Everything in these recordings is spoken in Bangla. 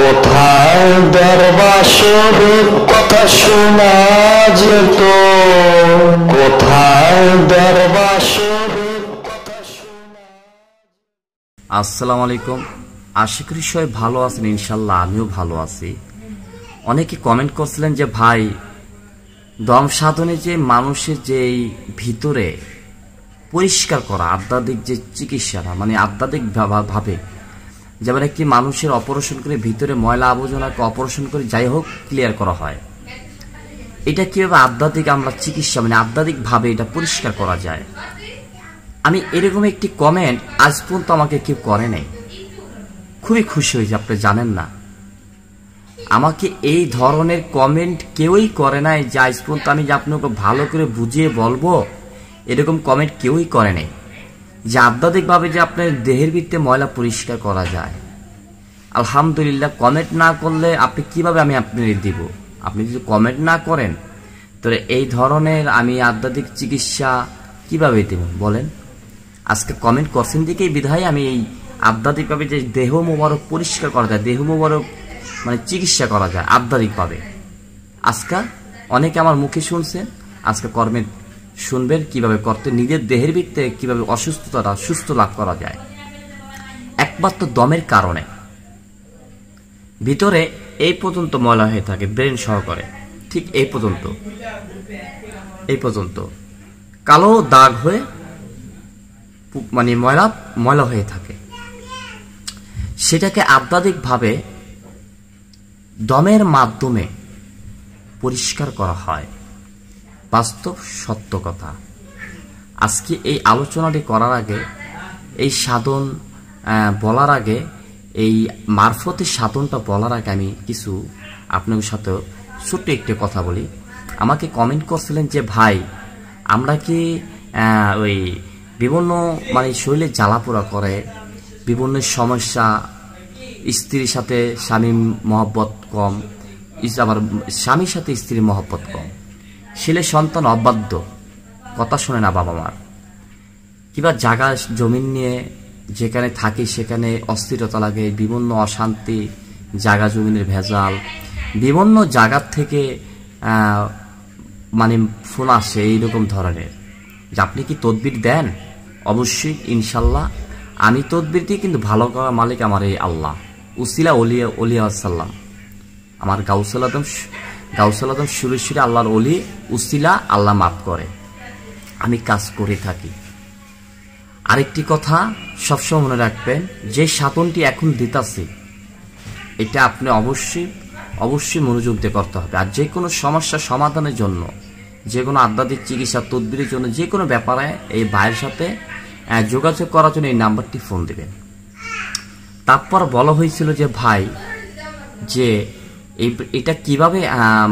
কোথায় দরবাসরের কথা শোনা যেত, কোথায় দরবাসরের কথা শোনা। আসসালামু আলাইকুম, আশা করি সবাই ভালো আছেন। ইনশাল্লাহ আমিও ভালো আছি। অনেকে কমেন্ট করছিলেন যে ভাই, দম সাধনে যে মানুষের যে ভিতরে পরিষ্কার করা আধ্যাত্মিক যে চিকিৎসাটা, মানে আধ্যাত্মিক ভাবে যেমন একটি মানুষের অপারেশন করে ভিতরে ময়লা আবর্জনাকে অপারেশন করে যাই হোক ক্লিয়ার করা হয়, এটা কিভাবে আধ্যাত্মিক আমরা চিকিৎসা মানে আধ্যাত্মিক ভাবে এটা পরিষ্কার করা যায়। আমি এরকম একটি কমেন্ট আজ পর্যন্ত আমাকে কেউ করে নাই। খুবই খুশি হয়েছে, আপনি জানেন না, আমাকে এই ধরনের কমেন্ট কেউই করে নাই যে আজ পর্যন্ত আমি যে আপনাকে ভালো করে বুঝিয়ে বলবো এরকম কমেন্ট কেউই করে নাই যে আধ্যাত্মিকভাবে যে আপনার দেহের ভিত্তিতে ময়লা পরিষ্কার করা যায়। আলহামদুলিল্লাহ, কমেন্ট না করলে আপনি কিভাবে আমি আপনাদের দিব? আপনি যদি কমেন্ট না করেন তাহলে এই ধরনের আমি আধ্যাত্মিক চিকিৎসা কিভাবে দেব বলেন? আজকে কমেন্ট করছেন দিকেই বিধায় আমি এই আধ্যাত্মিকভাবে যে দেহ মোবারক পরিষ্কার করা যায়, দেহ মোবারক মানে চিকিৎসা করা যায় আধ্যাত্মিকভাবে, আজকে অনেকে আমার মুখে শুনছেন, আজকে কর্মে শুনবেন কিভাবে করতে নিজের দেহের ভিত্তিতে কিভাবে অসুস্থতাটা সুস্থ লাভ করা যায়। একমাত্র দমের কারণে ভিতরে এই পর্যন্ত ময়লা হয়ে থাকে, ব্রেন সহকারে ঠিক এই পর্যন্ত কালো দাগ হয়ে মানে ময়লা হয়ে থাকে। সেটাকে আধ্যাত্মিকভাবে দমের মাধ্যমে পরিষ্কার করা হয়, বাস্তব সত্য কথা। আজকে এই আলোচনাটি করার আগে, এই সাধন বলার আগে, এই মারফতের সাধনটা বলার আগে আমি কিছু আপনাদের সাথে ছোট্ট একটি কথা বলি। আমাকে কমেন্ট করছিলেন যে ভাই, আমরা কি ওই বিভিন্ন মানে শরীরে জ্বালাপোড়া করে, বিভিন্ন সমস্যা, স্ত্রীর সাথে স্বামীর মহব্বত কম, আবার স্বামীর সাথে স্ত্রীর মহব্বত কম, ছেলে সন্তান অবাধ্য, কথা শোনে না বাবা মার, কিংবা জায়গা জমিন নিয়ে যেখানে থাকি সেখানে অস্থিরতা লাগে, বিভিন্ন অশান্তি, জায়গা জমিনের ভেজাল, বিভিন্ন জায়গার থেকে মানে ফোন আসে এইরকম ধরনের যে আপনি কি তদবির দেন? অবশ্যই ইনশাল্লাহ আমি তদবির দিই, কিন্তু ভালো করার মালিক আমার এই আল্লাহ, উসিলা ওলিয়া সাল্লাম, আমার গাউসুল আদম সুরে আল্লাহর ওলি, উসিলা আল্লাহ মাফ করে, আমি কাজ করে থাকি। আরেকটি কথা সবসময় মনে রাখবেন, যে সাধনটি এখন দিতাছি এটা আপনি অবশ্যই মনোযোগ দিয়ে করতে হবে। আর যে কোনো সমস্যা সমাধানের জন্য, যে কোনো আধ্যাত্মিক চিকিৎসা তদবিরের জন্য, যে কোনো ব্যাপারে এই ভাইয়ের সাথে যোগাযোগ করার জন্য এই নাম্বারটি ফোন দিবেন। তারপর বলা হয়েছিল যে ভাই, যে এটা কিভাবে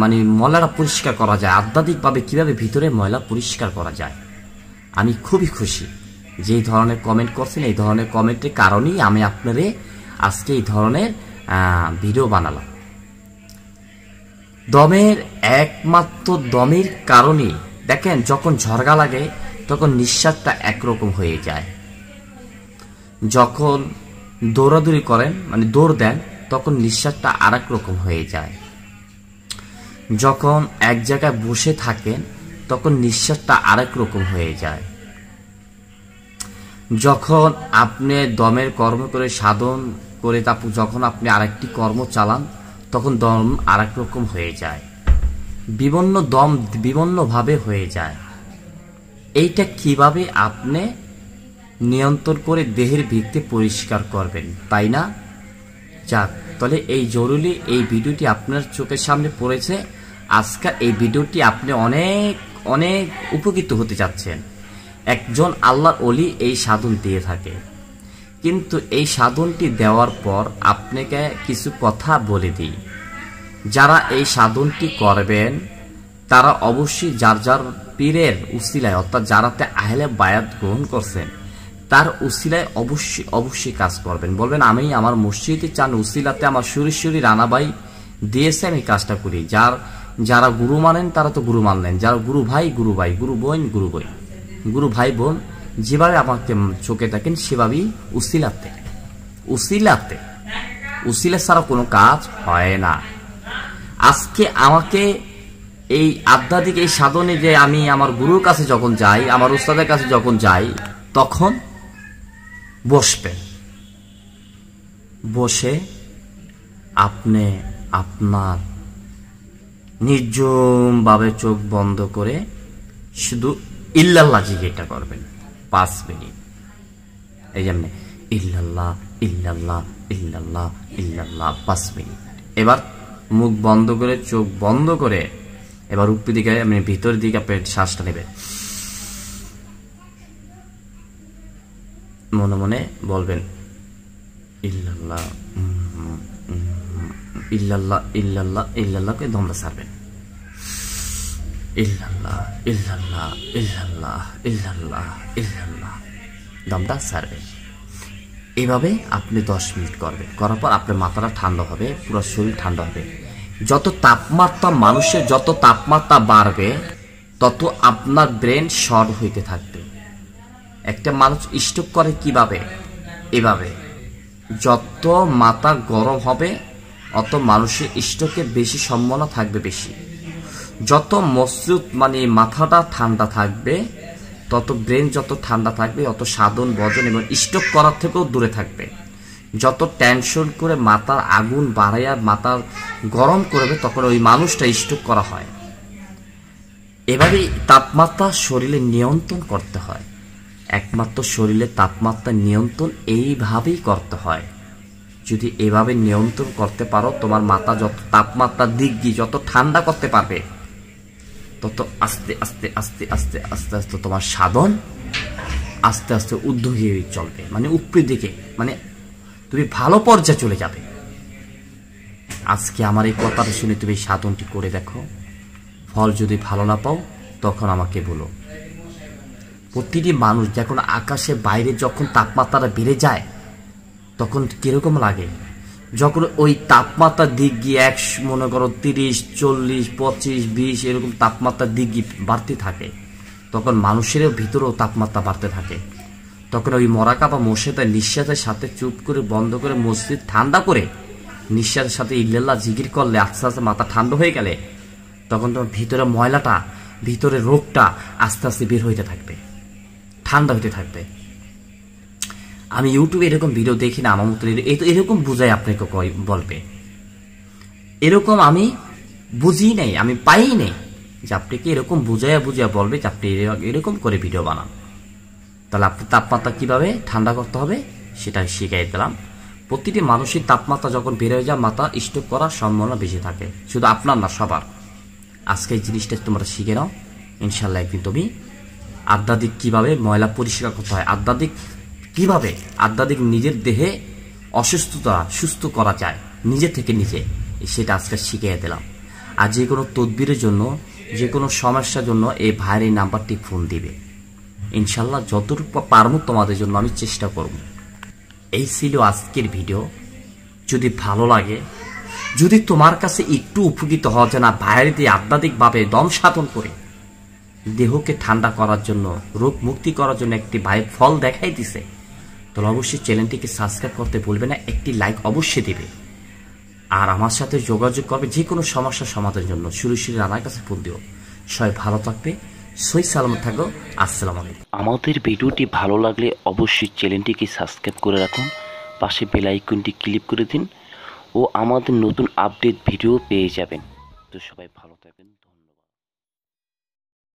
মানে ময়লাটা পরিষ্কার করা যায়, আধ্যাত্মিকভাবে কিভাবে ভিতরে ময়লা পরিষ্কার করা যায়। আমি খুবই খুশি যে এই ধরনের কমেন্ট করছেন। এই ধরনের কমেন্টের কারণেই আমি আপনারে আজকে এই ধরনের ভিডিও বানালাম। একমাত্র দমের কারণে দেখেন, যখন ঝরগা লাগে তখন নিঃশ্বাসটা একরকম হয়ে যায়, যখন দৌড়াদৌড়ি করেন মানে দৌড় দেন তখন নিঃশ্বাসটা আরেক রকম হয়ে যায়, যখন এক জায়গায় বসে থাকেন তখন নিঃশ্বাসটা আরেক রকম হয়ে যায়, যখন আপনি দমের কর্ম করে সাধন করে তারপর যখন আপনি আরেকটি কর্ম চালান তখন দম আরেক রকম হয়ে যায়, দম বিভিন্নভাবে হয়ে যায়। এইটা কিভাবে আপনি নিয়ন্ত্রণ করে দেহের ভিত্তি পরিষ্কার করবেন, তাই না? যাক, তাহলে এই জরুরি এই ভিডিওটি আপনার চোখের সামনে পড়েছে। আজকে এই ভিডিওটি আপনি অনেক উপকৃত হতে যাচ্ছেন। একজন আল্লাহর ওলি এই সাধন দিয়ে থাকে, কিন্তু এই সাধনটি দেওয়ার পর আপনাকে কিছু কথা বলে দিই। যারা এই সাধনটি করবেন তারা অবশ্যই যার যার পীরের উসিলায়, অর্থাৎ যারাতে আহলে বায়াত গ্রহণ করছেন তার উসিলায় অবশ্যই কাজ করবেন। বলবেন আমি আমার মসজিদে চান উসিলাতে আমার সুরেশ্বরী রানাবাই দিয়েছে, আমি কাজটা করি। যারা গুরু মানেন তারা তো গুরু মানলেন, যারা গুরু ভাই, গুরু ভাই বোন যেভাবে আমাকে চোখে থাকেন সেভাবেই উসিলাতে উসিলা ছাড়া কোনো কাজ হয় না। আজকে আমাকে এই আধ্যাত্মিক এই সাধনে যে আমি আমার গুরুর কাছে যখন যাই, আমার উস্তাদের কাছে যখন যাই, তখন বসবেন, বসে আপনি আপনার নির্জম ভাবে চোখ বন্ধ করে শুধু ইল্লাল্লাহ জিকিরটা করবেন 5 মিনিট। এই যেমন ইল্লাল্লাহ ইল্লাল্লাহ ইল্লাল্লাহ ইল্লাল্লাহ 5 মিনিট। এবার মুখ বন্ধ করে চোখ বন্ধ করে এবার উপর দিকে মানে ভিতরের দিকে আপনি শ্বাসটা নেবেন, মনে মনে বলবেন ইল্লাল্লাহ ইল্লাল্লাহ ইল্লাল্লাহ ইল্লাল্লাহকে দমটা ছাড়বেন, ইল্লাল্লাহ ইল্লাল্লাহ ইল্লাল্লাহ ইল্লাল্লাহ ইল্লাল্লাহ দমটা ছাড়বেন। এভাবে আপনি 10 মিনিট করবেন। করার পর আপনার মাথাটা ঠান্ডা হবে, পুরো শরীর ঠান্ডা হবে। যত তাপমাত্রা মানুষের যত তাপমাত্রা বাড়বে তত আপনার ব্রেন শর্ট হইতে থাকবে। একটা মানুষ স্ট্রোক করে কিভাবে? এভাবে যত মাথা গরম হবে অত মানুষের স্ট্রোকের বেশি সম্ভাবনা থাকবে বেশি। যত মজবুত মানে মাথাটা ঠান্ডা থাকবে তত ব্রেন যত ঠান্ডা থাকবে অত সাধন বজন এবং স্ট্রোক করার থেকেও দূরে থাকবে। যত টেনশন করে মাথার আগুন বাড়াইয়া মাথার গরম করবে তখন ওই মানুষটা স্ট্রোক করা হয়। এভাবে তাপমাত্রা শরীরে নিয়ন্ত্রণ করতে হয়। একমাত্র শরীরে তাপমাত্রা নিয়ন্ত্রণ এইভাবেই করতে হয়। যদি এভাবে নিয়ন্ত্রণ করতে পারো তোমার মাথা যত তাপমাত্রার দিক দিয়ে যত ঠান্ডা করতে পারবে তত আস্তে আস্তে আস্তে আস্তে আস্তে আস্তে তোমার সাধন আস্তে আস্তে ঊর্ধ্ব হয়ে চলবে, মানে উপরের দিকে, মানে তুমি ভালো পর্যায়ে চলে যাবে। আজকে আমার এই কথাটা শুনে তুমি সাধনটি করে দেখো। ফল যদি ভালো না পাও তখন আমাকে বলো। প্রতিটি মানুষ যখন আকাশে বাইরে যখন তাপমাত্রাটা বেড়ে যায় তখন কিরকম লাগে? যখন ওই তাপমাত্রার দিক গিয়ে মনে করো 30, 40, 25, 20 এরকম তাপমাত্রার দিক গিয়ে বাড়তে থাকে তখন মানুষের ভিতরেও তাপমাত্রা বাড়তে থাকে। তখন ওই মরাকা বা মোর্শেদা নিঃশ্বাসের সাথে চুপ করে বন্ধ করে মসজিদ ঠান্ডা করে নিঃশ্বাসের সাথে ইল্লাল্লাহ জিকির করলে আস্তে আস্তে মাথা ঠান্ডা হয়ে গেলে তখন তোমার ভিতরে ময়লাটা ভিতরে রোগটা আস্তে আস্তে বের হইতে থাকবে, ঠান্ডা হইতে থাকবে। আমি ইউটিউবে এরকম ভিডিও দেখি না, আমার মতো এরকম বুঝাই আপনাকে বলবে। এরকম আমি বুঝি নাই, আমি পাই নাই যে আপনাকে এরকম বুঝাইয়া বলবে যে আপনি এরকম করে ভিডিও বানান। তাহলে আপনি তাপমাত্রা কিভাবে ঠান্ডা করতে হবে সেটা শিখাই দিলাম। প্রতিটি মানুষের তাপমাত্রা যখন বেড়ে যায় মাথা স্ট্রোক করার সম্ভাবনা বেশি থাকে, শুধু আপনার না সবার। আজকে এই জিনিসটা তোমরা শিখে নাও, ইনশাল্লাহ একদিন তুমি আধ্যাত্মিক কিভাবে ময়লা পরিষ্কার করতে হয়, আধ্যাত্মিক নিজের দেহে অসুস্থতা সুস্থ করা যায় নিজে থেকে নিজে, সেটা আজকে শিখিয়ে দিলাম। আর যে কোনো তদবিরের জন্য যে কোনো সমস্যার জন্য এই ভাইয়ের এই নাম্বারটি ফোন দিবে। ইনশাল্লাহ যতটুকু পারবো তোমাদের জন্য আমি চেষ্টা করব। এই ছিল আজকের ভিডিও। যদি ভালো লাগে, যদি তোমার কাছে একটু উপকৃত হওয়া যায় না ভাইয়ের দিয়ে আধ্যাত্মিকভাবে দম সাধন করে দেহকে ঠান্ডা করার জন্য রোগ মুক্তি করার জন্য একটি ভাইয়ের ফল দেখাই দিছে, তাহলে অবশ্যই চ্যানেলটিকে সাবস্ক্রাইব করতে ভুলবে না, একটি লাইক অবশ্যই দেবে। আর আমার সাথে যোগাযোগ করবে যে কোনো সমস্যা সমাধানের জন্য। সুরুশির রানার কাছে ফোন দিও। সবাই ভালো থাকবে, সই সালামত থাকো। আসসালামু আলাইকুম। আমাদের ভিডিওটি ভালো লাগলে অবশ্যই চ্যানেলটিকে সাবস্ক্রাইব করে রাখুন, পাশে বেল আইকনটি ক্লিক করে দিন ও আমাদের নতুন আপডেট ভিডিও পেয়ে যাবেন। তো সবাই ভালো থাকবেন।